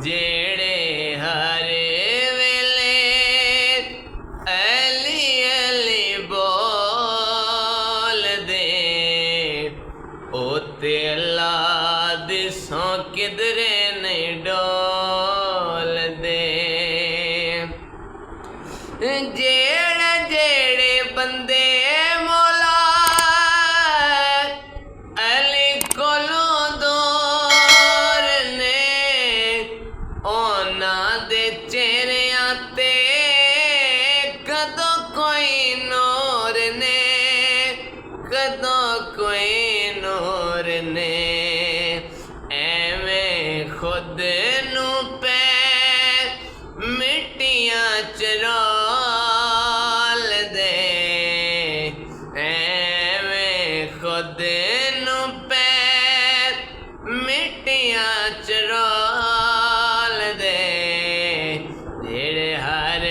जेड़े हर वेले अली अली बोल दे ओते अल्लाह दिसों किधरे नहीं डोल दे। जेड़े जेड़े बंदे मौला अली कोलों दूर ने उन्हां दे चेहरियां ते कदों कोई नूर ने, कदों कोई नूर ने। एवें खुद नू पे मिट्टियां च रोल दे, एवें खुद नू पे मिट्टियां च रोल दे। जेड़े हर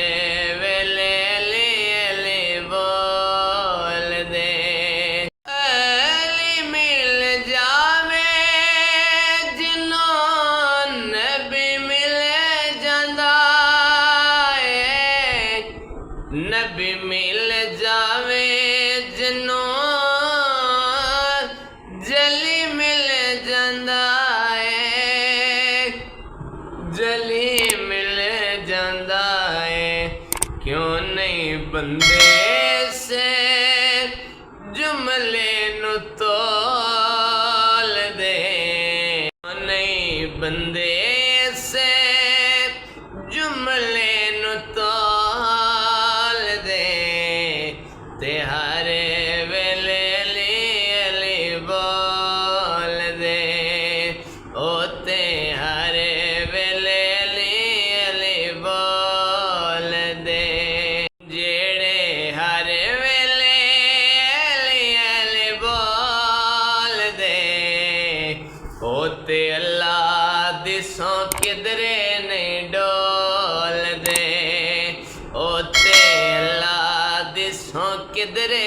वेले अली अली बोल दे। अली मिल जावे जिन्हों नबी मिल जांदा है, नबी मिल जावे जिन्हों जली मिल जांदा है, जली मिल जांदा है। क्यों नहीं बंदे से जुमले नु तोल दे, क्यों नहीं बंदे से जुमले नु तोल दे। ते हर वेले अली अली बोल दे ओ ते हर वेले अली अली बोल दे। जेड़े हर वेले अली अली बोल दे ओ ते अल्लाह दिसों किधरे नहीं डोल दे, ओ ते अल्लाह दिसों किधरे